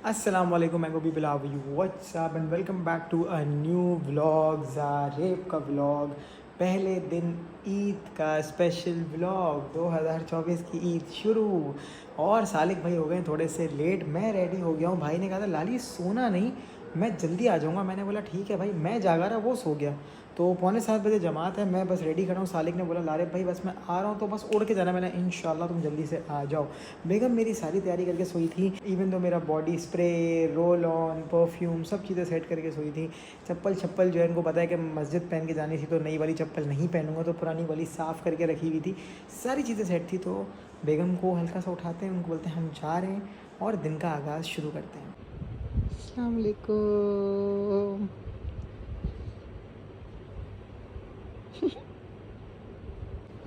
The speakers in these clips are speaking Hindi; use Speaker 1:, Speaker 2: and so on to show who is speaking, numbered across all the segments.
Speaker 1: अस्सलाम वालेकुम, मैं गोभी बिलाव you what's up and welcome back to a new vlog. Zareb का व्लॉग, पहले दिन ईद का स्पेशल व्लॉग। 2024 की ईद शुरू। और सालिक भाई हो गए थोड़े से लेट, मैं रेडी हो गया हूँ। भाई ने कहा था लाली सोना नहीं, मैं जल्दी आ जाऊँगा। मैंने बोला ठीक है भाई। मैं जागा रहा, वो सो गया। तो 6:45 जमात है, मैं बस रेडी खड़ा हूँ। सालिक ने बोला लारे भाई बस मैं आ रहा हूँ, तो बस उड़ के जाना। मैंने इंशाल्लाह तुम जल्दी से आ जाओ। बेगम मेरी सारी तैयारी करके सोई थी, इवन तो मेरा body spray, roll on, perfume सब चीज़ें सेट करके सोई थी। चप्पल जो है इनको पता है कि मस्जिद पहन के जानी थी, तो नई वाली चप्पल नहीं पहनूंगा, तो पुरानी वाली साफ़ करके रखी हुई थी। सारी चीज़ें सेट थी। तो बेगम को हल्का सा उठाते हैं, उनको बोलते हैं हम जा रहे हैं और दिन का आगाज़ शुरू करते हैं। अस्सलाम वालेकुम।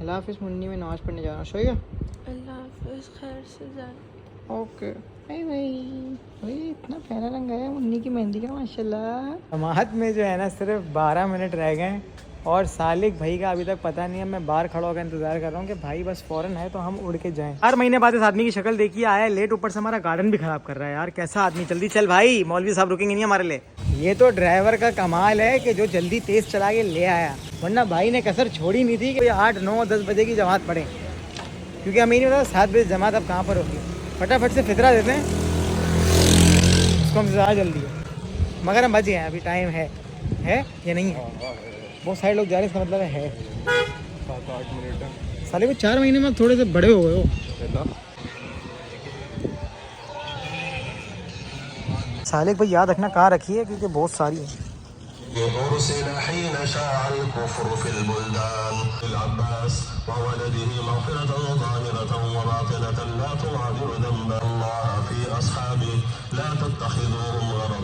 Speaker 1: अल्लाह हाफिज़ मुन्नी, में नमाज़ पढ़ने जा रहा हूँ। सोएगा?
Speaker 2: अल्लाह हाफ़िज़, खैर से जाना।
Speaker 1: ओके भाई। भाई इतना प्यारा रंग है मुन्नी की मेहंदी का, माशाल्लाह। जमात में जो है ना सिर्फ 12 मिनट रह गए हैं और सालिक भाई का अभी तक पता नहीं है। मैं बाहर खड़ा होकर इंतज़ार कर रहा हूँ कि भाई बस फ़ौरन है तो हम उड़ के जाएं। 4 महीने बाद इस आदमी की शक्ल देखिए, आया लेट, ऊपर से हमारा गार्डन भी ख़राब कर रहा है यार। कैसा आदमी। जल्दी चल भाई, मौलवी साहब रुकेंगे नहीं हमारे लिए। ये तो ड्राइवर का कमाल है कि जो जल्दी तेज़ चला के ले आया, वरना भाई ने कसर छोड़ी नहीं थी कि 8, 9, 10 बजे की जमात पढ़े। क्योंकि हमें नहीं पता 7 बजे जमात अब कहाँ पर होगी। फटाफट से फितरा देते हैं उसको, हम ज़्यादा जल्दी है। मगर हम बच गए हैं, अभी टाइम है या नहीं है? बहुत सारे लोग जा रहे हैं, इसका मतलब है
Speaker 3: 7-8 मिनट है।
Speaker 1: साले को 4 महीने में थोड़े से बड़े हो गए हो। साले को याद रखना कहाँ रखी है, क्योंकि बहुत सारी है।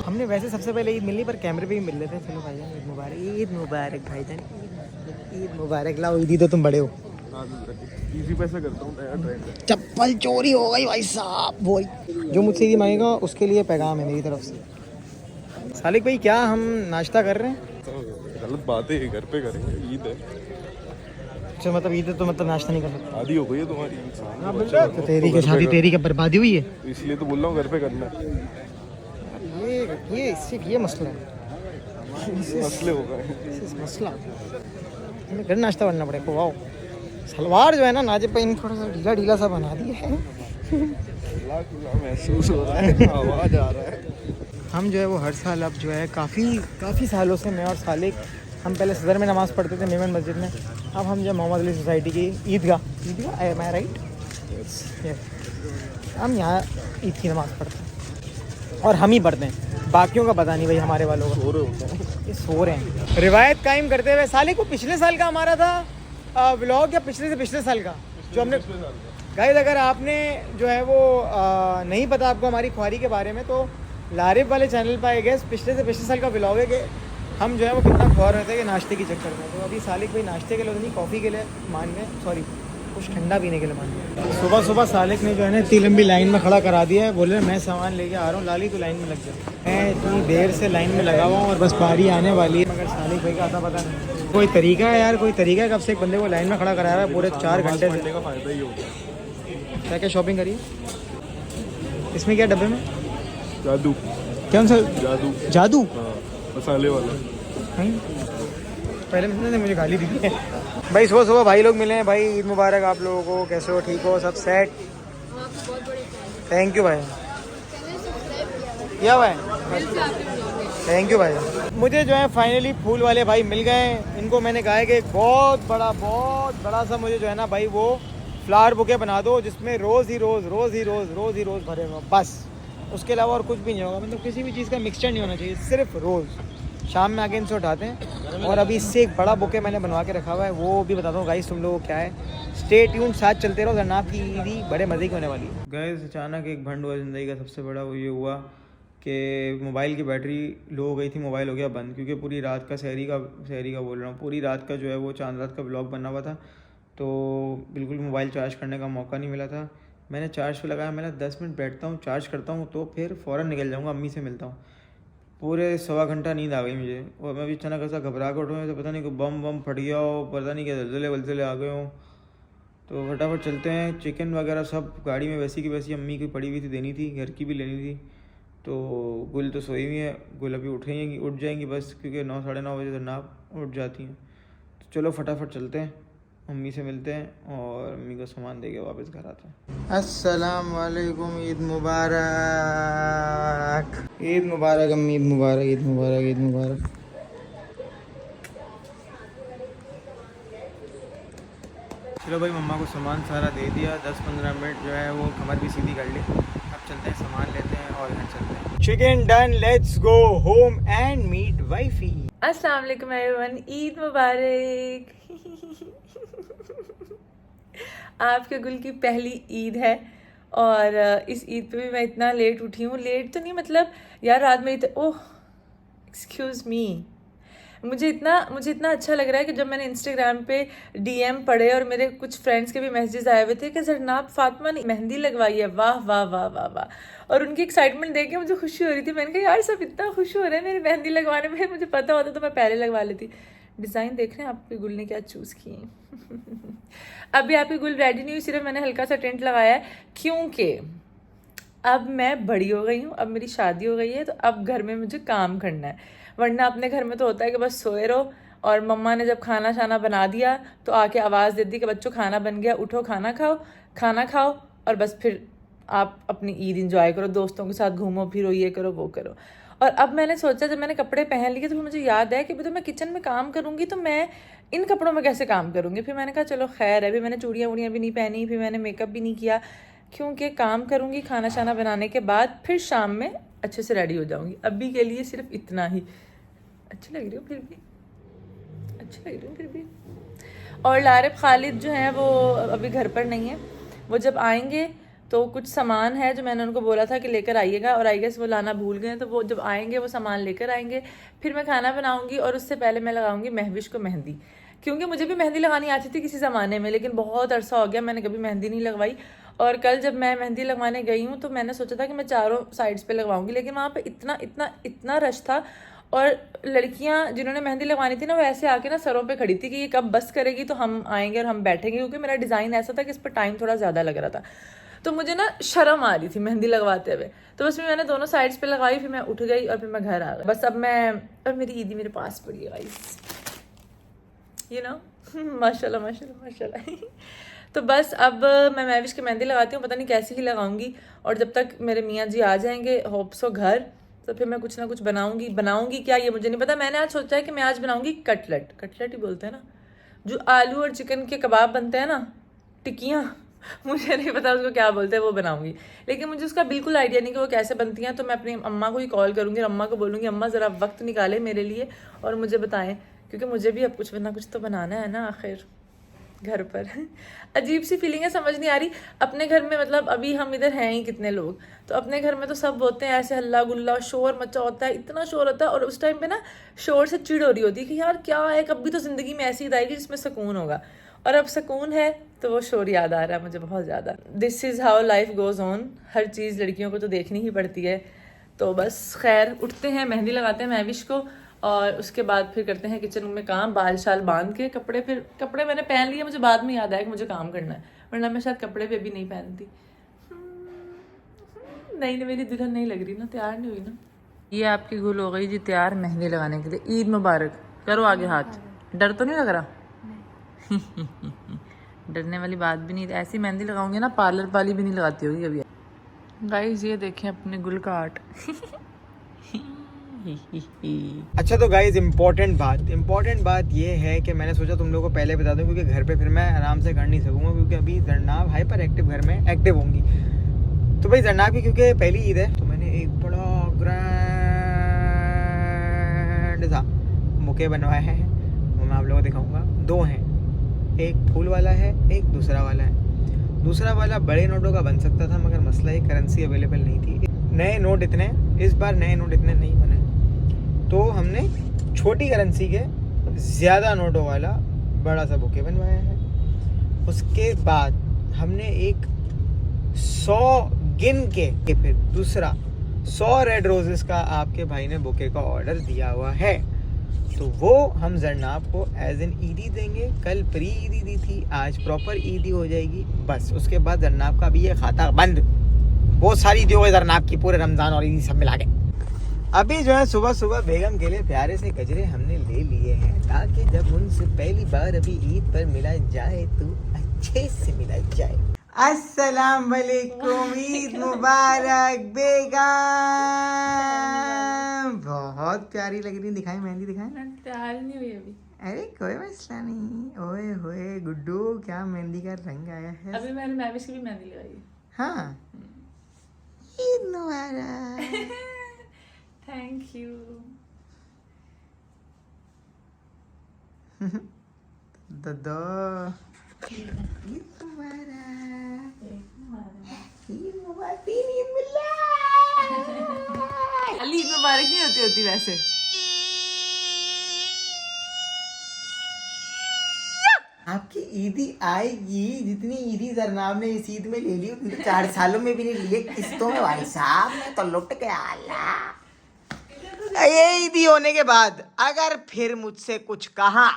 Speaker 1: हमने वैसे सबसे पहले ईद मिलनी, पर कैमरे पे ही मिल लेते हैं। चलो भाईजान ईद मुबारक, ईद मुबारक भाईजान, ईद मुबारक। लाओ ईदी तो तुम बड़े हो।
Speaker 3: इजी पैसा करता हूँ नया ट्रेंड है।
Speaker 1: चप्पल चोरी हो गई भाई साहब। वही जो मुझसे ईदी मांगेगा उसके लिए पैगाम है मेरी तरफ से। सालिक भाई क्या हम नाश्ता कर रहे हैं?
Speaker 3: गलत बात है, घर पे करेंगे, ईद है।
Speaker 1: अच्छा मतलब ईद है तो मतलब नाश्ता नहीं कर सकते?
Speaker 3: आदि हो गई है तुम्हारी इंसान।
Speaker 1: तो तेरी की शादी, तेरी क्या बर्बादी हुई है?
Speaker 3: तो इसलिए तो बोल रहा हूँ घर पे करना है।
Speaker 1: ये सिर्फ ये मसला है।
Speaker 3: मसले हो गए।
Speaker 1: मसला हमें घर नाश्ता बनना पड़ेगा। वाओ, सलवार जो है ना नाजिब भाई ने थोड़ा सा ढीला ढीला सा बना दिया है।
Speaker 3: महसूस हो रहा है, आवाज आ रहा है।
Speaker 1: हम जो है वो हर साल अब जो है काफ़ी सालों से मैं और सालिक, हम पहले सदर में नमाज़ पढ़ते थे मेमन मस्जिद में। अब हम जो मोहम्मद अली सोसाइटी की ईदगाह एम आई राइट, हम यहाँ ईद की नमाज़ पढ़ते हैं और हम ही पढ़ते हैं, बाकियों का पता नहीं भाई। हमारे वालों को
Speaker 3: सो रहे होते हैं,
Speaker 1: ये सो रहे हैं। रिवायत कायम करते हुए सालिक को पिछले साल का हमारा था व्लॉग, या पिछले से पिछले साल का जो हमने गाइस, अगर आपने जो है वो नहीं पता आपको हमारी ख्वारी के बारे में, तो लारिब वाले चैनल पर आई गेस पिछले से पिछले साल का व्लॉग है कि हम जो है वो कितना ख्वार रहते हैं कि नाश्ते की चक्कर में। तो अभी सालिक भाई नाश्ते के लिए नहीं, कॉफ़ी के लिए मान गए, सॉरी कुछ ठंडा पीने के लिए मान गए। सुबह सुबह सालिक ने जो है ना इतनी लंबी लाइन में खड़ा करा दिया है। बोले मैं सामान लेके आ रहा हूँ, लाली तो लाइन में लग जाए। मैं इतनी देर से लाइन में लगा हुआ हूँ और बस बारी आने वाली है, मगर सालिक भाई का आता पता नहीं। कोई तरीका है यार, कोई तरीका है कब से एक बंदे को लाइन में खड़ा कराया हुआ है पूरे 4 घंटे से।
Speaker 3: का फायदा ही होता है।
Speaker 1: क्या क्या शॉपिंग करिए? इसमें क्या डब्बे में?
Speaker 3: जादू।
Speaker 1: कौन सा जादू?
Speaker 3: हाँ, मसाले वाला।
Speaker 1: पहले ने मुझे गाली दी है भाई। सुबह सुबह भाई लोग मिले हैं। भाई ईद मुबारक आप लोगों को, कैसे हो? ठीक हो? सब सेट? थैंक यू भाई। क्या हुआ है? थैंक यू भाई। मुझे जो है फाइनली फूल वाले भाई मिल गए। इनको मैंने कहा है कि एक बहुत बड़ा सा मुझे जो है ना भाई वो फ्लावर बुके बना दो, जिसमें रोज़ ही रोज़ भरे हुए, बस उसके अलावा और कुछ भी नहीं होगा। मतलब किसी भी चीज़ का मिक्सचर नहीं होना चाहिए, सिर्फ रोज़। शाम में आके इनसे उठाते हैं। और अभी इससे एक बड़ा बुके मैंने बनवा के रखा हुआ है, वो भी बताता हूँ गाइस तुम लोगों को क्या है। स्टे ट्यून, साथ चलते रहो, वरना आपकी ईदी बड़े मज़े की होने वाली है। गाइस अचानक एक भंड हुआ ज़िंदगी का सबसे बड़ा, वो ये हुआ कि मोबाइल की बैटरी लो हो गई थी, मोबाइल हो गया बंद। क्योंकि पूरी रात का शहरी का बोल रहा हूँ, पूरी रात का जो है वो चांद रात का ब्लॉग बना हुआ था, तो बिल्कुल मोबाइल चार्ज करने का मौका नहीं मिला था। मैंने चार्ज पे लगाया, मैंने 10 मिनट बैठता हूँ, चार्ज करता हूँ, तो फिर फ़ौरन निकल जाऊँगा, अम्मी से मिलता हूँ। पूरे 1.25 घंटा नींद आ गई मुझे, और मैं भी अचानक ऐसा घबरा कर उठूँ तो पता नहीं कि बम फट गया हो, पता नहीं क्या जलजले आ गए हों। तो फटाफट चलते हैं। चिकन वगैरह सब गाड़ी में वैसी की वैसी अम्मी की पड़ी हुई थी, देनी थी, घर की भी लेनी थी। तो गुल तो सोई हुई है, गुल अभी उठ जाएंगी बस, क्योंकि 9 साढ़े 9 बजे जनाब उठ जाती हैं। तो चलो फटाफट चलते हैं, मम्मी से मिलते हैं और मम्मी को सामान दे के वापस घर आते हैं। अस्सलाम वालेकुम, ईद मुबारक, ईद मुबारक अम्मी, ईद मुबारक, ईद मुबारक, ईद मुबारक। चलो भाई, मम्मा को सामान सारा दे दिया, 10-15 मिनट जो है वो कमर भी सीधी कर ली। अब चलते हैं, सामान लेते हैं और घर चलते हैं। Chicken done, let's go home and meet wifey.
Speaker 2: अस्सलाम वालेकुम एवरीवन, ईद मुबारक। आपके गुल की पहली ईद है और इस ईद पे भी मैं इतना लेट उठी हूँ। लेट तो नहीं, मतलब यार रात में ओह एक्सक्यूज़ मी, मुझे इतना अच्छा लग रहा है कि जब मैंने इंस्टाग्राम पे DM पढ़े और मेरे कुछ फ्रेंड्स के भी मैसेजेस आए हुए थे कि जरनाब फातिमा ने मेहंदी लगवाई है, वाह वाह वाह वाह वाह। और उनकी एक्साइटमेंट देख के मुझे खुशी हो रही थी। मैंने कहा यार सब इतना खुश हो रहे हैं मेरी मेहंदी लगवाने में, मुझे पता होता तो मैं पहले लगवा लेती। डिज़ाइन देख रहे हैं आपके गुल ने क्या चूज़ किए हैं। अभी आपकी गुल रेडी नहीं हुई, सिर्फ मैंने हल्का सा टेंट लगाया है क्योंकि अब मैं बड़ी हो गई हूँ, अब मेरी शादी हो गई है, तो अब घर में मुझे काम करना है। वरना अपने घर में तो होता है कि बस सोए रहो और मम्मा ने जब खाना शाना बना दिया तो आके आवाज़ दे दी कि बच्चों खाना बन गया, उठो खाना खाओ और बस फिर आप अपनी ईद इंजॉय करो, दोस्तों के साथ घूमो फिरो, ये करो वो करो। और अब मैंने सोचा, जब मैंने कपड़े पहन लिए तो फिर मुझे याद है कि तो मैं किचन में काम करूँगी तो मैं इन कपड़ों में कैसे काम करूँगी। फिर मैंने कहा चलो खैर है, अभी मैंने चूड़ियाँ वूड़ियाँ भी नहीं पहनी, फिर मैंने मेकअप भी नहीं किया, क्योंकि काम करूँगी खाना शाना बनाने के बाद, फिर शाम में अच्छे से रेडी हो जाऊँगी। अभी के लिए सिर्फ इतना ही। अच्छी लग रही हो फिर भी, अच्छी लग रही हो फिर भी। और लारिब खालिद जो हैं वो अभी घर पर नहीं है, वो जब आएंगे तो कुछ सामान है जो मैंने उनको बोला था कि लेकर आइएगा, और आई गेस वो लाना भूल गए, तो वो जब आएंगे वो सामान लेकर आएंगे, फिर मैं खाना बनाऊंगी और उससे पहले मैं लगाऊंगी महविश को मेहंदी। क्योंकि मुझे भी मेहंदी लगानी आती थी किसी ज़माने में, लेकिन बहुत अरसा हो गया मैंने कभी मेहंदी नहीं लगवाई। और कल जब मैं मेहंदी लगवाने गई हूँ तो मैंने सोचा था कि मैं चारों साइड्स पे लगवाऊंगी, लेकिन वहाँ पे इतना रश था और लड़कियां जिन्होंने मेहंदी लगवानी थी ना वो ऐसे आके ना सरों पे खड़ी थी कि ये कब बस करेगी तो हम आएंगे और हम बैठेंगे, क्योंकि मेरा डिज़ाइन ऐसा था कि इस पर टाइम थोड़ा ज़्यादा लग रहा था। तो मुझे ना शर्म आ रही थी मेहंदी लगवाते हुए, तो बस मैंने दोनों साइड्स पे लगाई, फिर मैं उठ गई और फिर मैं घर आ गई। बस अब मैं, और मेरी ईदी मेरे पास पड़ी है गाइस, यू नो, माशाल्लाह माशाल्लाह माशाल्लाह। तो बस अब मैं महविश की मेहंदी लगाती हूँ, पता नहीं कैसी ही लगाऊंगी। और जब तक मेरे मियाँ जी आ जाएंगे होप्सो घर, तो फिर मैं कुछ ना कुछ बनाऊंगी क्या ये मुझे नहीं पता। मैंने आज सोचा है कि मैं आज बनाऊंगी कटलेट ही बोलते हैं ना, जो आलू और चिकन के कबाब बनते हैं ना, टिक्कियाँ, मुझे नहीं पता उसको क्या बोलते हैं, वो बनाऊंगी। लेकिन मुझे उसका बिल्कुल आइडिया नहीं कि वो कैसे बनती हैं। तो मैं अपनी अम्मा को ही कॉल करूँगी, अम्मा को बोलूँगी अम्मा ज़रा वक्त निकाले मेरे लिए और मुझे बताएं, क्योंकि मुझे भी अब कुछ ना कुछ तो बनाना है ना आखिर घर पर। अजीब सी फीलिंग है, समझ नहीं आ रही। अपने घर में मतलब अभी हम इधर हैं ही कितने लोग, तो अपने घर में तो सब होते हैं ऐसे हल्ला गुल्ला, शोर मचा होता है, इतना शोर होता है। और उस टाइम पे ना शोर से चिढ़ हो रही होती है कि यार क्या है, कभी तो ज़िंदगी में ऐसी आएगी जिसमें सुकून होगा, और अब सुकून है तो वो शोर याद आ रहा है मुझे बहुत ज़्यादा। This is how life goes on, हर चीज़ लड़कियों को तो देखनी ही पड़ती है। तो बस खैर उठते हैं, मेहंदी लगाते हैं महविश को, और उसके बाद फिर करते हैं किचन में काम, बाल शाल बांध के, कपड़े मैंने पहन लिए, मुझे बाद में याद आया कि मुझे काम करना है, वरना मैं शायद कपड़े पे भी नहीं पहनती। नहीं मेरी दुल्हन नहीं लग रही ना, तैयार नहीं हुई ना। ये आपकी गुल हो गई जी तैयार मेहंदी लगाने के लिए। ईद मुबारक करो आगे हाथ, डर तो नहीं लग रहा? डरने वाली बात भी नहीं, ऐसी मेहंदी लगाऊंगी ना पार्लर वाली भी नहीं लगाती होगी कभी। गाइस ये देखें अपने गुल का आर्ट।
Speaker 1: अच्छा तो गाइज इम्पोर्टेंट बात ये है कि मैंने सोचा तुम लोगों को पहले बता दूं, क्योंकि घर पे फिर मैं आराम से कर नहीं सकूंगा, क्योंकि अभी जरनाब हाइपर एक्टिव घर में एक्टिव होंगी। तो भाई जरनाब की क्योंकि पहली ईद है, तो मैंने एक बड़ा ग्रैंड सा बुके बनवाया है, वो मैं आप लोगों को दिखाऊंगा। 2 हैं, एक फूल वाला है, एक दूसरा वाला है। दूसरा वाला बड़े नोटों का बन सकता था, मगर मसला ये करेंसी अवेलेबल नहीं थी। इस बार नए नोट इतने नहीं बने, तो हमने छोटी करेंसी के ज़्यादा नोटों वाला बड़ा सा बुके बनवाया है। उसके बाद हमने एक 100 गिन के फिर दूसरा 100 रेड रोजेस का आपके भाई ने बुके का ऑर्डर दिया हुआ है, तो वो हम जरनाब को एज एन ईदी देंगे। कल प्री ईदी दी थी, आज प्रॉपर ईदी हो जाएगी, बस उसके बाद जरनाब का भी ये खाता बंद। बहुत सारी ईद हो गई जरनाब की, पूरे रमजान और ईद सब मिला के। अभी जो है सुबह सुबह बेगम के लिए प्यारे से गजरे हमने ले लिए हैं, ताकि जब उनसे पहली बार अभी ईद पर मिला जाए तो अच्छे से मिला जाए। अस्सलाम वालेकुम, ईद मुबारक बेगम। बहुत प्यारी लग रही, दिखाई मेहंदी दिखाई।
Speaker 2: तैयार नहीं हुई अभी।
Speaker 1: अरे कोई मसला नहीं। ओए होए गुड्डू, क्या मेहंदी का रंग आया है।
Speaker 2: अभी मैंने महविश की भी मेहंदी लगाई है।
Speaker 1: हाँ, ईद मुबारक।
Speaker 2: Thank you.
Speaker 1: दो ईद मुबारक, ईद मुबारक, तीन ईद मिला।
Speaker 2: अली ईद मुबारक नहीं होती वैसे।
Speaker 1: आपकी ईदी आएगी, जितनी ईदी जरनाब ने इस ईद में ले ली उतनी तो 4 सालों में भी नहीं लिए किस्तों में। भाई साहब मैं तो लुट गया। अल्लाह, ये ईदी होने के बाद अगर फिर मुझसे कुछ कहा,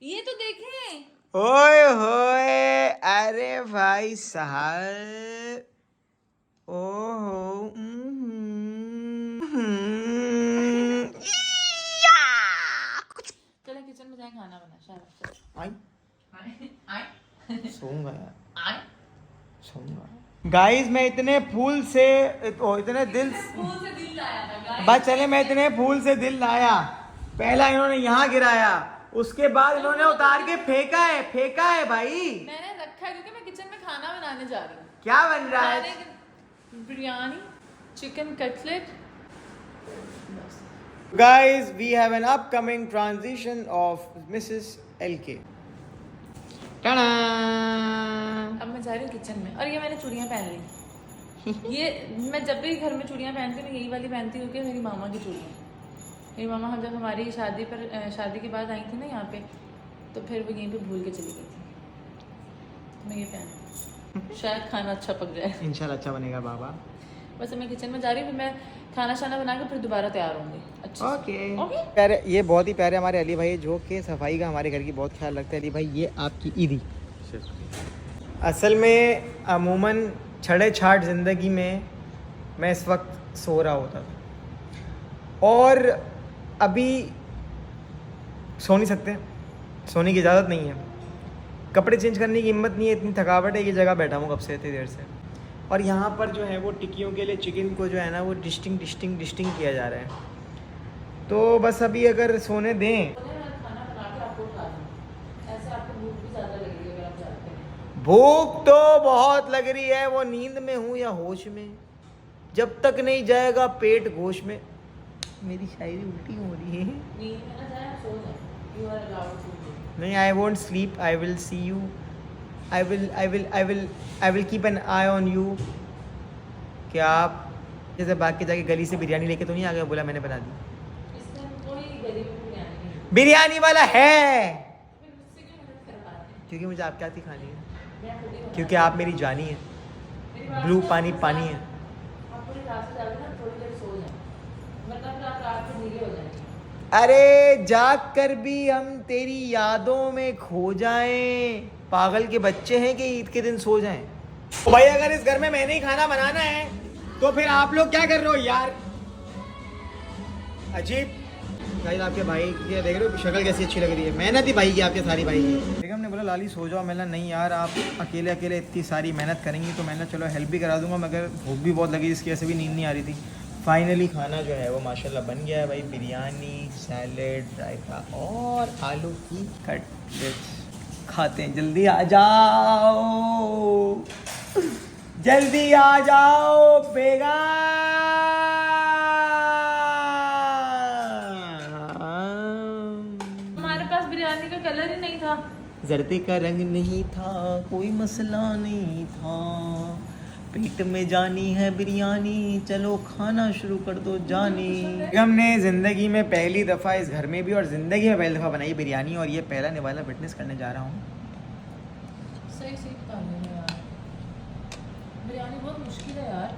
Speaker 2: ये तो देखें।
Speaker 1: ओए होए, अरे भाई साहब, ओहो,
Speaker 2: चलो किचन में जाए खाना बना। शाबाश।
Speaker 1: सोऊंगा। गाइस मैं इतने फूल से इतने दिल
Speaker 2: लाया था।
Speaker 1: बस चले, मैं इतने फूल से दिल लाया। पहला इन्होंने यहाँ गिराया, उसके बाद इन्होंने उतार के फेंका है भाई।
Speaker 2: मैंने रखा है क्योंकि मैं किचन में खाना बनाने जा रही हूँ।
Speaker 1: क्या बन रहा है?
Speaker 2: Biryani, chicken cutlet.
Speaker 1: Guys, we have an upcoming transition of Mrs. LK. Ta-da!
Speaker 2: अब मैं जा रही हूँ किचन में और ये मैंने चूड़ियाँ पहन ली। ये मैं जब भी घर में चूड़ियाँ पहनती हूँ, मैं यही वाली पहनती हूँ कि मेरी मामा की चूड़ियाँ। मेरी मामा हम जब हमारी शादी के बाद आई थी ना यहाँ पे, तो फिर वो यहीं पे भूल के चली गई थी। मैं ये पहन, शायद खाना अच्छा पक जाए।
Speaker 1: इंशाल्लाह अच्छा बनेगा बाबा।
Speaker 2: बस मैं किचन में जा रही हूँ, फिर मैं खाना शाना बना के फिर दोबारा तैयार होंगी। अच्छा
Speaker 1: ओके।
Speaker 2: ओके।
Speaker 1: प्यारे, ये बहुत ही प्यारे हमारे अली भाई, जो कि सफाई का हमारे घर की बहुत ख्याल रखते हैं। अली भाई, ये आपकी ईदी। असल में अमूमन छड़े छाट ज़िंदगी में मैं इस वक्त सो रहा होता था, और अभी सो नहीं सकते, सोने की इजाज़त नहीं है, कपड़े चेंज करने की हिम्मत नहीं है, इतनी थकावट है। ये जगह बैठा हूँ कब से, इतनी देर से। और यहाँ पर जो है वो टिक्कियों के लिए चिकन को जो है ना वो डिस्टिंग किया जा रहा है। तो बस अभी अगर सोने दें, भूख तो बहुत लग रही है। वो नींद में हूँ या होश में, जब तक नहीं जाएगा पेट गोश में। मेरी शायरी उल्टी हो रही है। नहीं, I won't sleep, I will see you, I will keep an I on you. क्या आप जैसे भाग के जाके गली से बिरयानी लेके तो नहीं आ गए, बोला मैंने बना दी। बिरयानी वाला है, क्योंकि मुझे आपके हाथ की खानी है, क्योंकि आप मेरी जानी है। ब्लू पानी पानी है। अरे जाग कर भी हम तेरी यादों में खो जाएं, पागल के बच्चे हैं कि ईद के दिन सो जाएं। तो भाई अगर इस घर में मैंने ही खाना बनाना है तो फिर आप लोग क्या कर रहे हो यार? अजीब। भाई आपके भाई की देख रहे हो शक्ल कैसी अच्छी लग रही है, मेहनत ही भाई की, आपके सारी भाई की। बेगम ने बोला लाली सो जाओ। मैंने नहीं यार, आप अकेले अकेले इतनी सारी मेहनत करेंगी तो मैंने चलो हेल्प भी करा दूंगा, मगर भूख भी बहुत लगी, इसकी वजह से भी नींद नहीं आ रही थी। फाइनली खाना जो है वो माशाल्लाह बन गया है भाई। बिरयानी, सैलेड, रायता और आलू की कटलेट्स खाते हैं। जल्दी आ जाओ, जल्दी आ जाओ
Speaker 2: हमारे पास बिरयानी का कलर ही नहीं था,
Speaker 1: जर्दे का रंग नहीं था, कोई मसला नहीं था। पेट में जानी है बिरयानी, चलो खाना शुरू कर दो जानी। हमने ज़िंदगी में पहली दफ़ा इस घर में भी और ज़िंदगी में पहली दफ़ा बनाई बिरयानी, और ये पहला निवाला फिटनेस करने जा रहा हूँ।
Speaker 2: सही सही बता रहे हो यार, बिरयानी बहुत मुश्किल है यार।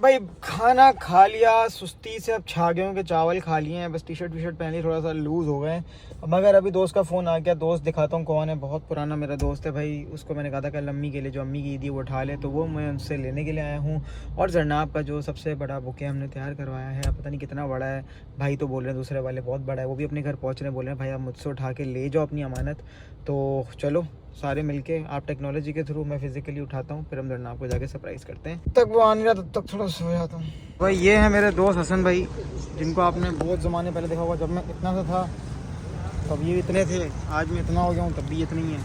Speaker 1: भाई खाना खा लिया, सुस्ती से अब छा गए कि चावल खा लिए हैं, बस टी शर्ट पहन ली, थोड़ा सा लूज़ हो गए। मगर अभी दोस्त का फ़ोन आ गया, दोस्त दिखाता हूँ कौन है, बहुत पुराना मेरा दोस्त है भाई। उसको मैंने कहा था कल अम्मी के लिए, जो अम्मी की ईदी वो उठा ले, तो वो मैं उनसे लेने के लिए आया हूँ। और जरनाब का जो सबसे बड़ा बुके हमने तैयार करवाया है, पता नहीं कितना बड़ा है भाई, तो बोल रहे हैं दूसरे वाले बहुत बड़ा है, वो भी अपने घर पहुँच रहे हैं, बोल रहे हैं भाई आप मुझसे उठा के ले जाओ अपनी अमानत। तो चलो सारे मिलके, आप टेक्नोलॉजी के थ्रू, मैं फिजिकली उठाता हूँ, फिर हम जरनाब को जाके सरप्राइज़ करते हैं। तक वो आ नहीं रहा, तब तक थोड़ा सो जाता हूँ। भाई ये है मेरे दोस्त हसन भाई, जिनको आपने बहुत ज़माने पहले देखा होगा, जब मैं इतना सा था तब ये इतने थे, आज मैं इतना हो गया हूँ तब भी इतनी है।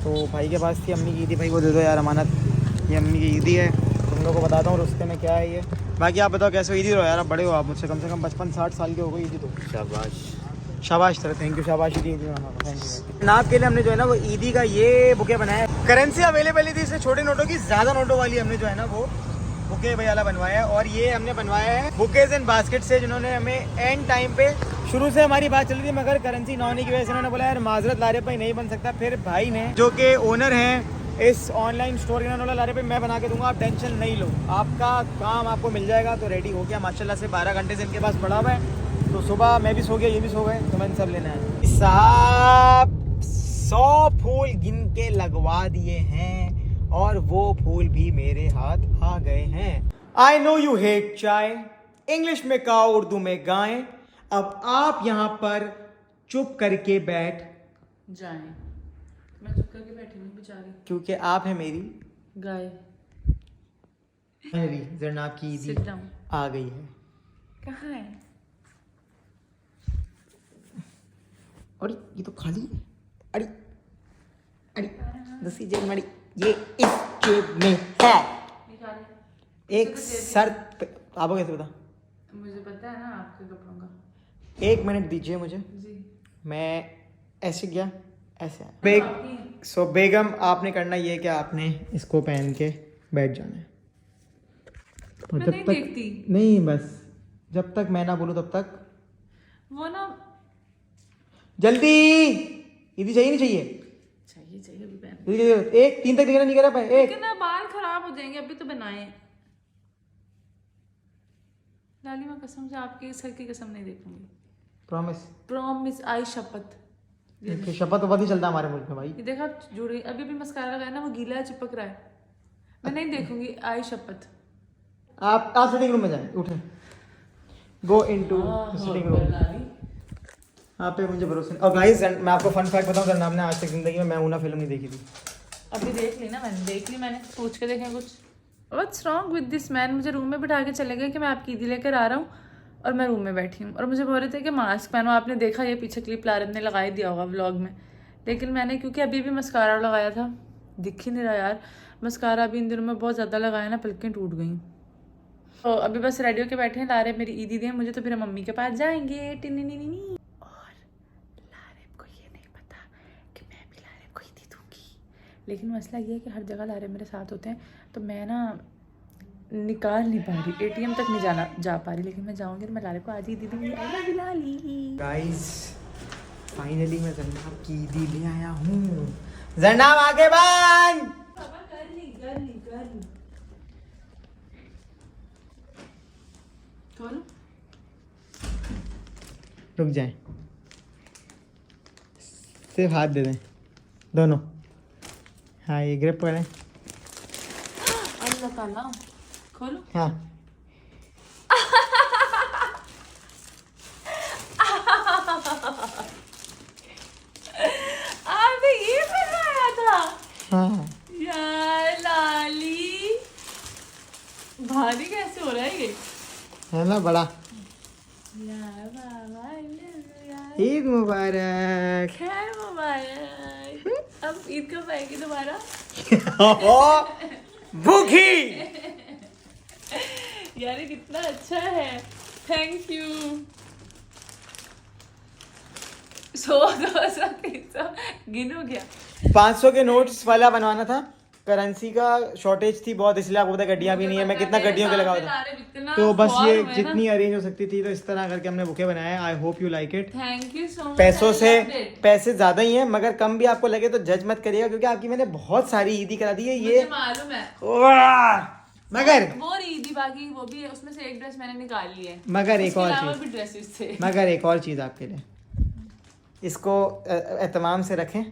Speaker 1: तो भाई के पास थी अम्मी की ईदी, भाई वो दे दो यार अमानत, ये अम्मी की ईदी है। तुम लोगों को बताता हूँ रास्ते में क्या है ये। बाकी आप बताओ कैसे ईदी रहो यार, आप बड़े हो, आप मुझसे कम से कम 55-60 साल के हो गई ईदी। तो शाबाश शाबाश सर, थैंक यू, शाबाश ईदी, थैंक यू। नाप के लिए हमने जो है ना वो ईदी का ये बुके बनाया। करेंसी अवेलेबल थी इससे छोटे नोटों की, ज़्यादा नोटों वाली हमने जो है ना वो बुके भैया बनवाया है। और ये हमने बनवाया है बुकेज एंड बास्केट से, जिन्होंने हमें एंड टाइम पे, शुरू से हमारी बात चल रही थी मगर करेंसी ना होने की वजह से इन्होंने बोला यार माजरत लारे भाई नहीं बन सकता। फिर भाई ने, जो कि ओनर हैं इस ऑनलाइन स्टोर के, बोला लारे भाई मैं बना के दूंगा, आप टेंशन नहीं लो, आपका काम आपको मिल जाएगा। तो रेडी हो गया माशाल्लाह से, 12 घंटे से इनके पास पड़ा हुआ है। तो सुबह मैं भी सो गया, ये भी सो गए, तो मैंने सब लेना है। साहब 100 फूल गिन के लगवा दिए हैं और वो फूल भी मेरे हाथ आ गए हैं। आई नो यू हेट चाय, इंग्लिश में कहो उर्दू में गाएं, अब आप यहाँ पर चुप करके बैठ
Speaker 2: जाएं। मैं चुप करके बैठी हूँ बेचारी,
Speaker 1: क्योंकि आप है मेरी
Speaker 2: गाय।
Speaker 1: मेरी जरनाब की ईदी
Speaker 2: Sit down.
Speaker 1: आ गई है।
Speaker 2: कहाँ है?
Speaker 1: और ये तो खाली है। अरे अरे दसी जनवरी ये इस जेब में है। एक शर्त पे, आपको कैसे पता?
Speaker 2: मुझे पता है ना आपके कपड़ों का।
Speaker 1: 1 मिनट दीजिए मुझे,
Speaker 2: जी।
Speaker 1: मैं ऐसे गया ऐसे आया। सो बेगम आपने करना ये कि आपने इसको पहन के बैठ जाना है। और
Speaker 2: मैं
Speaker 1: जब
Speaker 2: नहीं
Speaker 1: तक
Speaker 2: देखती।
Speaker 1: नहीं, बस जब तक मैं ना बोलूं तब तक
Speaker 2: वो ना
Speaker 1: जल्दी। ईदी चाहिए नहीं चाहिए?
Speaker 2: चाहिए अभी पहन।
Speaker 1: ईदी चाहिए। 1 3 तक दिखना नहीं कर रहा। एक
Speaker 2: लेकिन ना बाल खराब हो जाएंगे, अभी तो बनाए। लाली मैं कसम से आपके सर की कसम नहीं देखूंगी। प्रॉमिस आई शपथ।
Speaker 1: शपथ वपथ ही चलता हमारे मुल्क में भाई।
Speaker 2: ये देखा आप जुड़ गई, अभी भी मस्कारा लगाया ना, वो गीला है, चिपक रहा है। मैं नहीं देखूंगी, आई शपथ।
Speaker 1: आप सिटिंग रूम में जाएं, उठें, गो इनटू सिटिंग रूम। आप पे मुझे भरोसा नहीं। और गाइस मैं आपको फन फैक्ट बताऊं, जरनाब ने आज तक जिंदगी में मैमूना फिल्म नहीं देखी थी।
Speaker 2: अभी देख ली ना, मैंने देख ली, मैंने पूछ के देखें कुछ। What's wrong with this man? मुझे रूम में बिठा के चले गए कि मैं आपकी ईदी लेकर आ रहा हूँ, और मैं रूम में बैठी हूँ, और मुझे बोल रहे थे कि मास्क पहनो। आपने देखा ये पीछे क्लिप लारद ने लगाई दिया होगा व्लॉग में, लेकिन मैंने क्योंकि अभी भी मस्कारा लगाया था, दिख ही नहीं रहा यार। मस्कारा अभी इन दिनों में बहुत ज़्यादा लगाया ना, पलकें टूट गई। तो अभी बस रेडी होके बैठे हैं, लारे मेरी ईदी दें मुझे, तो फिर हम मम्मी के पास जाएंगे। टिनी। और लारे को ये नहीं पता कि मैं भी लारे को ईदी दूंगी, लेकिन मसला ये है कि हर जगह लारे मेरे साथ होते हैं, तो मैं ना निकाल नहीं पा रही, ATM तक नहीं जा पा रही, लेकिन मैं जाऊंगी तो मैं लारे को आज ईदी दूंगी।
Speaker 1: गाइस फाइनली मैं जरनाब की ईदी ले आया हूँ। जरनाब आगे बन। रुक जाए, सिर्फ हाथ दे दें दोनों। हाँ ये ग्रिप करें।
Speaker 2: अल्लाह ताला, खोलो।
Speaker 1: हाँ
Speaker 2: आपने ये बनाया था?
Speaker 1: हाँ
Speaker 2: यार लाली, भारी कैसे हो रहा है ये?
Speaker 1: है ना बड़ा।
Speaker 2: यार बाबा, यार
Speaker 1: ईद मुबारक।
Speaker 2: खैर मुबारक। अब ईद कब आएगी दोबारा?
Speaker 1: भूखी।
Speaker 2: यार ये कितना अच्छा है, थैंक यू। 100 200 300 गिनो क्या?
Speaker 1: 500 के नोट्स वाला बनवाना था, करेंसी का शॉर्टेज थी बहुत, इसलिए आपको पता गड्डियाँ भी नहीं है, मैं कितना गड्डियों के लगा था। तो बस ये जितनी अरेंज हो सकती थी, तो इस तरह करके हमने बुके बनाए। आई hope you like it.
Speaker 2: Thank you so much.
Speaker 1: पैसों से पैसे ज्यादा ही हैं, मगर कम भी आपको लगे तो जज मत करिएगा, क्योंकि आपकी मैंने बहुत सारी ईदी करा दी है। ये
Speaker 2: मालूम है।
Speaker 1: वाह! मगर
Speaker 2: वो रही थी, बाकी वो भी है, उसमें से एक ड्रेस मैंने निकाल ली है।
Speaker 1: मगर एक
Speaker 2: उसके
Speaker 1: और
Speaker 2: अलावा
Speaker 1: चीज,
Speaker 2: भी ड्रेसेस थे।
Speaker 1: मगर एक और चीज़ आपके लिए, इसको एहतमाम से रखें,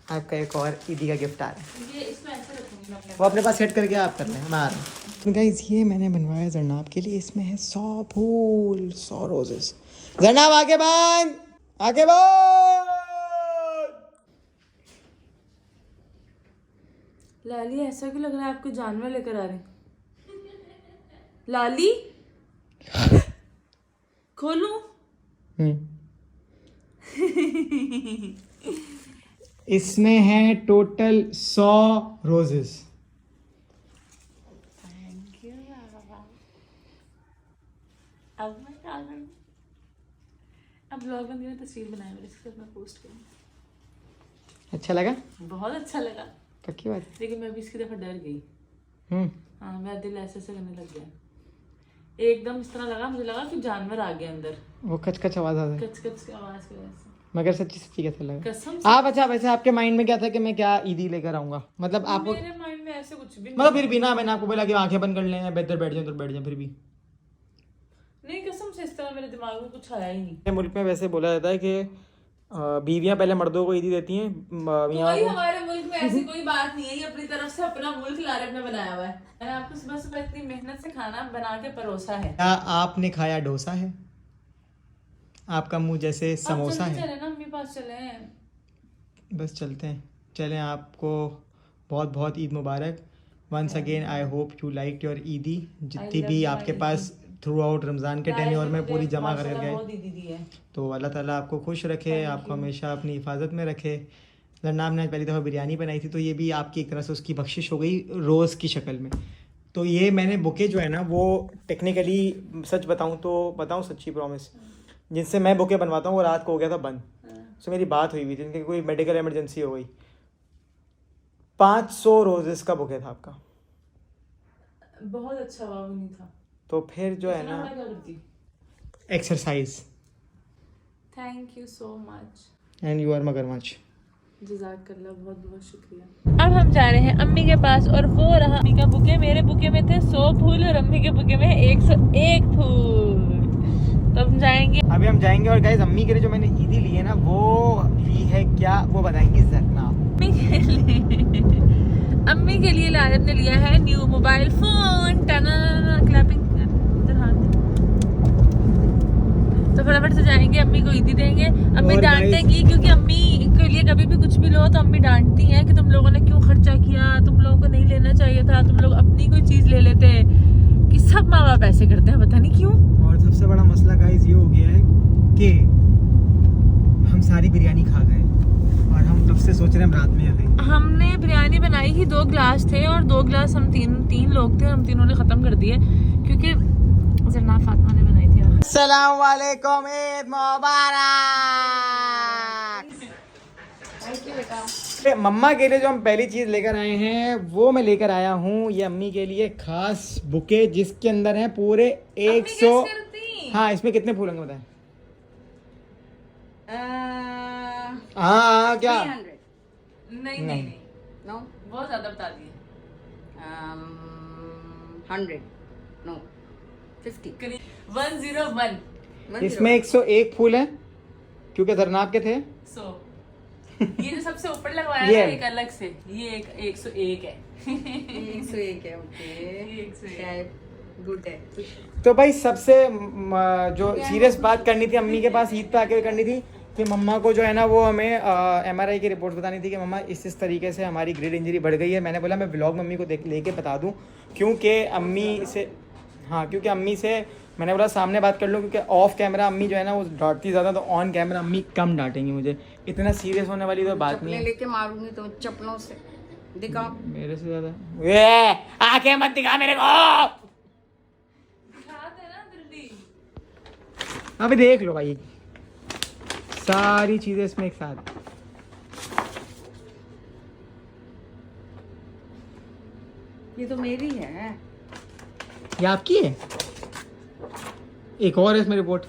Speaker 1: आपका एक और ईदी का गिफ्ट आ रहा है।
Speaker 2: ये इसमें ऐसे रखूंगी मैं अपने
Speaker 1: वो अपने पास सेट करके आप कर लें, मैं आ रहा हूँ। गाइस ये मैंने बनवाया जरनाब के लिए, इसमें है 100 फूल, 100 रोजेस। जरनाब आगे बांध, आगे बांध।
Speaker 2: लाली ऐसा क्यों लग रहा है आपको जानवर लेकर आ रहे हैं? लाली खोलूं?
Speaker 1: इसमें है टोटल 100 रोजेस।
Speaker 2: थैंक यू बाबा। अब ब्लॉग में मैंने तस्वीर बनाई है, इसके साथ मैं पोस्ट करूँगी।
Speaker 1: अच्छा लगा?
Speaker 2: बहुत अच्छा लगा,
Speaker 1: पक्की बात?
Speaker 2: लेकिन मैं भी इसकी दफा डर गई।
Speaker 1: हम्म।
Speaker 2: हाँ, मेरा दिल ऐसे ऐसे करने लग गया, एकदम इस तरह लगा, मुझे लगा कि जानवर आ गया अंदर,
Speaker 1: वो कच कच आवाज आ रही है,
Speaker 2: कच कच की आवाज की वजह से।
Speaker 1: मगर सच्ची सच्ची कैसा लगा?
Speaker 2: कसम से
Speaker 1: आप अच्छा, वैसे आपके माइंड में क्या था कि मैं क्या ईदी लेकर आऊंगा? मतलब आप,
Speaker 2: मेरे माइंड में ऐसे कुछ भी
Speaker 1: मतलब फिर भी ना, मैंने आपको बोला कि आंखें बंद कर लें, बेहतर बैठ जाए तो बैठ जाए, फिर भी
Speaker 2: नहीं, कसम से इस तरह मेरे दिमाग में कुछ आया ही नहीं।
Speaker 1: मेरे मुल्क में वैसे बोला जाता है कि बीवियां पहले मर्दों को ईदी देती हैं, मियां
Speaker 2: कोई
Speaker 1: को।
Speaker 2: हमारे मुल्क में ऐसी कोई बात नहीं है, ये अपनी तरफ से अपना मुल्क लारे में बनाया हुआ है। मैंने आपको सुबह सुबह इतनी मेहनत से खाना बना के परोसा है।
Speaker 1: क्या आपने खाया डोसा है? आपका मुंह जैसे समोसा
Speaker 2: अब जल्दी
Speaker 1: है।
Speaker 2: चले ना, अम्मी पास चले।
Speaker 1: बस चलते हैं, चलें। आपको बहुत बहुत ईद मुबारक। Once again I hope you like your eidi, जितनी
Speaker 2: love
Speaker 1: भी
Speaker 2: my
Speaker 1: आपके
Speaker 2: ईदी।
Speaker 1: पास थ्रू आउट रमज़ान के टेन्योर में पूरी जमा कर
Speaker 2: बहुत
Speaker 1: गए।
Speaker 2: दीदी दी है।
Speaker 1: तो अल्लाह ताला आपको खुश रखे, आपको हमेशा अपनी हिफाजत में रखे। जरनाब ने पहली दफ़ा बिरयानी बनाई थी, तो ये भी आपकी एक तरह से उसकी बख्शिश हो गई रोज़ की शक्ल में। तो ये मैंने बुके जो है ना, वो टेक्निकली सच बताऊँ तो, बताऊँ सच्ची प्रॉमिस, जिनसे मैं बुके बनवाता हूँ वो रात को हो गया था बंद। तो मेरी बात हुई हुई थी, जिनकी कोई मेडिकल इमरजेंसी हो गई। 500 रोजेस का बुके था आपका।
Speaker 2: बहुत अच्छा हुआ, वो नहीं था
Speaker 1: तो फिर जो है
Speaker 2: इतना
Speaker 1: ना,
Speaker 2: बड़ा क्या करती।
Speaker 1: Exercise
Speaker 2: thank you so much,
Speaker 1: and you are मगरमच्छ।
Speaker 2: जज़ाकल्लाह, बहुत बहुत शुक्रिया। अब हम जा रहे हैं अम्मी के पास, और वो रहा अम्मी का बुके। मेरे बुके में थे 100 फूल और अम्मी के बुके में 101 फूल। तो हम जाएंगे,
Speaker 1: अभी हम जाएंगे। और गाइस अम्मी के लिए जो मैंने ईदी ली है ना, वो ली है क्या, वो बताएंगी जरनाब।
Speaker 2: अम्मी के लिए लाजत ने लिया है न्यू मोबाइल फोन। क्लैपिंग, तो फटाफट से जाएंगे, अम्मी को ईदी देंगे। अम्मी
Speaker 1: और
Speaker 2: डांटेगी, क्योंकि अम्मी के लिए कभी भी कुछ भी लो तो अम्मी डांटती हैं कि तुम लोगों ने क्यों खर्चा किया, तुम लोगों को नहीं लेना चाहिए था, तुम लोग अपनी कोई चीज ले लेते। कि सब माँ बाप ऐसे करते हैं, पता नहीं क्यों।
Speaker 1: और सबसे बड़ा मसला गाइस ये हो गया है कि हम सारी बिरयानी खा गए, और हम तब से सोच रहे हैं हम रात में आ गए।
Speaker 2: हमने बिरयानी बनाई ही 2 गिलास थे, और 2 गिलास हम तीन लोग थे, हम तीनों ने खत्म कर दिए, क्योंकि जरनाब फातिमा ने बनाई थी।
Speaker 1: अस्सलाम वालेकुम, ईद मुबारक।
Speaker 2: थैंक यू बेटा।
Speaker 1: मम्मा के लिए जो हम पहली चीज लेकर आए हैं, वो मैं लेकर आया हूँ ये अम्मी के लिए खास बुके, जिसके अंदर है पूरे 100। हाँ, इसमें कितने फूल होंगे बताएं? हाँ क्या?
Speaker 4: 300.
Speaker 2: नहीं,
Speaker 4: No?
Speaker 2: बहुत ज्यादा बता दिए।
Speaker 4: 100. No. 50.
Speaker 2: 101।
Speaker 1: इसमें 101 फूल है, क्योंकि जरनाब के थे।
Speaker 2: सो ये जो सबसे ऊपर लगवाया
Speaker 1: ये
Speaker 2: है एक अलग से, ये एक 101 है।
Speaker 4: 101 है, ओके।
Speaker 2: ये 101।
Speaker 4: गुड है।
Speaker 1: तो भाई सबसे जो सीरियस बात करनी थी अम्मी के पास ईद पे आके करनी थी कि मम्मा को जो है ना, वो हमें MRI की रिपोर्ट बतानी थी कि मम्मा इस तरीके से हमारी ग्रिड इंजरी बढ़ गई है। मैंने बोला मैं ब्लॉग मम्मी को लेके बता दूं, क्योंकि अम्मी से, हाँ क्योंकि अम्मी से मैंने बोला सामने बात कर लूँ, क्योंकि ऑफ कैमरा अम्मी जो है ना वो डांटती ज़्यादा, तो ऑन कैमरा अम्मी कम डांटेंगी मुझे। इतना सीरियस होने वाली तो बात नहीं है।
Speaker 4: लेके मारूंगी तो चप्पलों से दिखाओ।
Speaker 1: मेरे से ज़्यादा आंखें मत दिखा मेरे को। अभी देख लो भाई, सारी चीजें इसमें एक साथ।
Speaker 4: ये तो मेरी है।
Speaker 1: ये आपकी है? एक और है इसमें रिपोर्ट।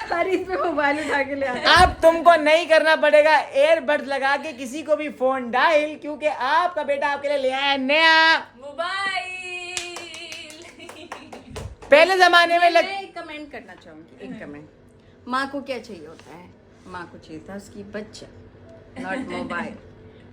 Speaker 4: हर ईद पे मोबाइल उठा के ले आता
Speaker 1: अब तुमको नहीं करना पड़ेगा एयरबड्स लगा के किसी को भी फोन डायल, क्योंकि आपका बेटा आपके लिए ले आया है नया
Speaker 2: मोबाइल।
Speaker 1: पहले जमाने में
Speaker 4: मैं एक कमेंट करना चाहूंगी, एक कमेंट। माँ को क्या चाहिए होता है? माँ को चाहिए था उसकी बच्चा, नॉट मोबाइल।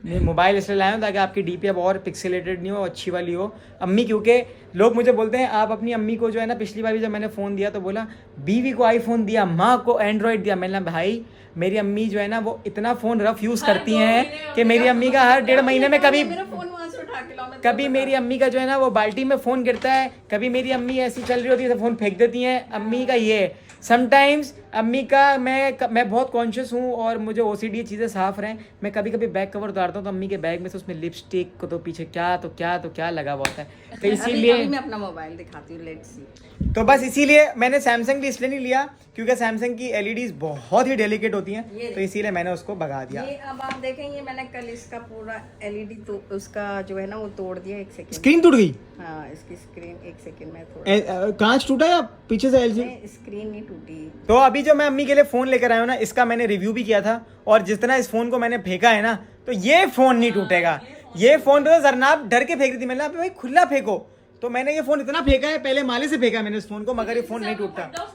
Speaker 1: नहीं, मोबाइल इसलिए लाया हूं ताकि आपकी डीपी अब और पिक्सेलेटेड नहीं हो, अच्छी वाली हो। अम्मी, क्योंकि लोग मुझे बोलते हैं आप अपनी अम्मी को जो है ना, पिछली बार भी जब मैंने फ़ोन दिया तो बोला बीवी को आईफोन दिया, माँ को एंड्रॉयड दिया। मैंने कहा भाई मेरी अम्मी जो है ना वो इतना फ़ोन रफ यूज़ करती हैं कि मेरी अम्मी का हर 1.5 महीने में कभी
Speaker 4: मेरा फोन वहां से उठा के लाओ, मैं
Speaker 1: कभी मेरी अम्मी का जो है ना वो बाल्टी में फ़ोन गिरता है, कभी मेरी अम्मी ऐसी चल रही होती है तो फ़ोन फेंक देती हैं। अम्मी का ये समटाइम्स अम्मी का मैं बहुत कॉन्शियस हूँ और मुझे ओसीडी चीज़ें साफ रहें। मैं कभी कभी बैग कवर उतारता हूँ तो अम्मी के बैग में से उसमें लिपस्टिक को तो पीछे क्या लगा हुआ होता है। तो इसीलिए
Speaker 4: अभी मैं अपना मोबाइल दिखाती हूँ, लेट्स सी।
Speaker 1: तो बस इसीलिए मैंने सैमसंग भी इसलिए नहीं लिया क्योंकि सैमसंग की एलईडीज बहुत ही डेलिकेट होती हैं, तो इसीलिए मैंने उसको भगा दिया।
Speaker 4: ये अब आप देखेंगे, मैंने कल इसका पूरा एलईडी तो उसका जो है ना वो तोड़ दिया। 1 सेकंड।
Speaker 1: स्क्रीन टूट गई?
Speaker 4: हाँ, इसकी स्क्रीन 1 सेकंड में थोड़ा
Speaker 1: कांच टूटा या पीछे से एलसीडी?
Speaker 4: स्क्रीन नहीं टूटी।
Speaker 1: तो अभी जो मैं अम्मी के लिए फ़ोन लेकर आया हूँ ना, इसका मैंने रिव्यू भी किया था और जितना इस फ़ोन को मैंने फेंका है ना, तो ये फ़ोन नहीं टूटेगा। ये फ़ोन तो जरनाब डर के फेंक रही थी, मैंने कहा भाई खुला फेंको। तो मैंने ये फ़ोन इतना फेंका है, पहले माले से फेंका मैंने इस फ़ोन को, मगर ये फ़ोन नहीं टूटता।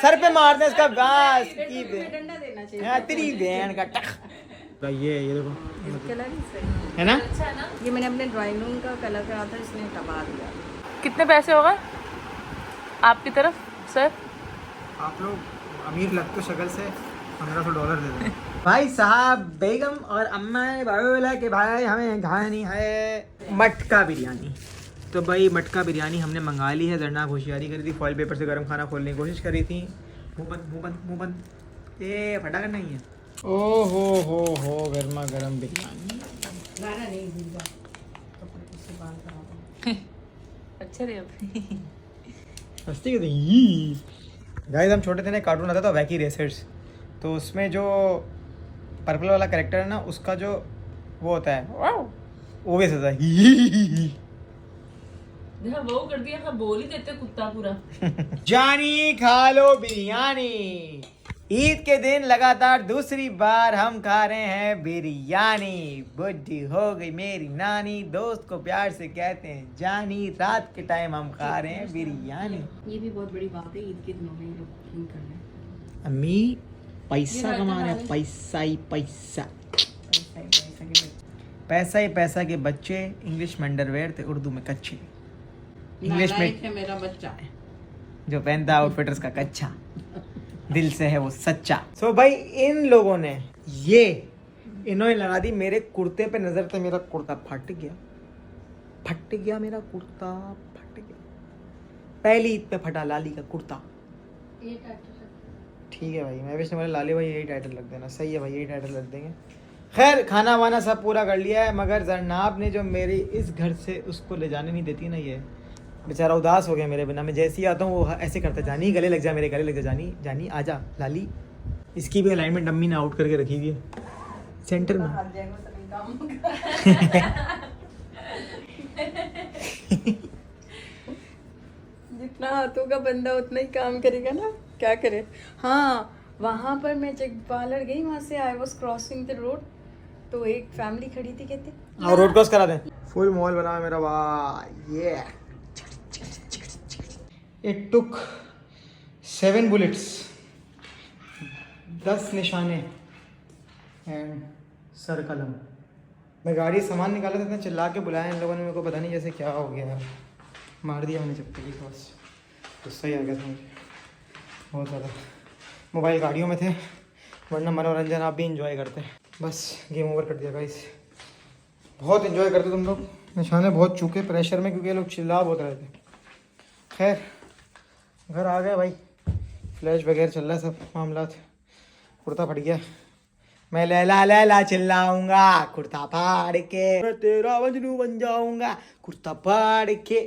Speaker 1: सर पे मारते इसका घास की
Speaker 4: डंडा देना चाहिए।
Speaker 1: हाँ, तेरी बहन का टक। ये देखो
Speaker 4: कलर ही सही
Speaker 1: है ना।
Speaker 4: ये मैंने अपने ड्राइंग रूम का कलर करा था, इसने टपा दिया।
Speaker 2: कितने पैसे होगा आपकी तरफ सर?
Speaker 1: आप लोग अमीर लगते शक्ल से, $1500 दे दें। भाई साहब, बेगम और अम्मा ने बोला कि भाई हमें खानी है मटका बिरयानी। तो भाई मटका बिरयानी हमने मंगा ली है। जरना होशियारी करी थी, फॉइल पेपर से गर्म खाना खोलने की कोशिश करी थी। मुंह बंद ये फटा करना ही है। ओ हो गर्मा गर्म बिरयानी।
Speaker 2: अच्छा रे अब
Speaker 1: हंसती क्यों थी? गाइस हम छोटे थे ना, कार्टून आता था वैकी रेसर्स, तो उसमें जो पर्पल वाला कैरेक्टर है ना, उसका जो वो होता है वो वैसे होता है।
Speaker 2: देखा वो कर दिया, हाँ बोल ही देते कुत्ता पूरा।
Speaker 1: जानी खा लो बिरयानी। ईद के दिन लगातार दूसरी बार हम खा रहे हैं बिरयानी। बुढ़ी हो गई मेरी नानी, दोस्त को प्यार से कहते हैं जानी। रात के टाइम हम खा रहे हैं बिरयानी।
Speaker 4: ये भी बहुत बड़ी बात है, ईद के दिनों में लोग इन कर रहे हैं।
Speaker 1: अम्मी पैसा कमा रहे हैं, पैसा ही पैसा। पैसा ही पैसा के बच्चे इंग्लिश में अंडरवेयर थे, उर्दू में कच्चे। इंग्लिश में
Speaker 4: है मेरा बच्चा
Speaker 1: जो पहनता आउटफिटर्स का कच्चा, दिल से है वो सच्चा। सो भाई इन लोगों ने इन्होंने लगा दी मेरे कुर्ते पे नजर, तो मेरा कुर्ता फट गया, मेरा कुर्ता फट गया। पहली ईद पे फटा लाली का कुर्ता। ठीक है भाई, मैं भी बोला लाली भाई यही टाइटल रख देना। सही है भाई, यही टाइटल रख देंगे। खैर खाना वाना सब पूरा कर लिया है, मगर जरनाब ने जो मेरी इस घर से उसको ले जाने नहीं देती ना, ये बेचारा उदास हो गया मेरे बिना। मैं जैसे ही आता हूँ वो ऐसे करता, जानी गले लग जा, मेरे गले लग जा, जानी जानी आजा लाली। इसकी भी अलाइनमेंट अम्मी ने आउट करके रखी हुई है सेंटर में।
Speaker 4: जितना हाथों का बंदा उतना ही काम करेगा ना, क्या करे। हाँ, वहाँ पर मैं जब पार्लर गई, वहाँ से I was crossing the road, तो एक फैमिली खड़ी थी, कहते
Speaker 1: और रोड क्रॉस करा दें। फुल मॉल बना है मेरा, वाह। ये इट टुक 7 बुलेट्स, 10 निशाने एंड सर कलम। मैं गाड़ी सामान निकाला था, इतना चिल्ला के बुलाया इन लोगों ने मेरे को, पता नहीं जैसे क्या हो गया है। मार दिया मैंने चप्पल की, बस गुस्सा ही आ गया था मुझे बहुत ज़्यादा। मोबाइल गाड़ियों में थे, वरना मनोरंजन आप भी इंजॉय करते। बस गेम ओवर कर दिया गाइस। बहुत इंजॉय करते तुम लोग, निशाने बहुत चूके प्रेशर में, क्योंकि ये लोग चिल्ला बहुत रहे थे। खैर घर आ गए भाई, फ्लैश वगैरह चल रहा है सब मामला। कुर्ता फट गया, मैं लैला लैला चिल्लाऊंगा कुर्ता फाड़ के, मैं तेरा मजनू बन जाऊंगा कुर्ता फाड़ के।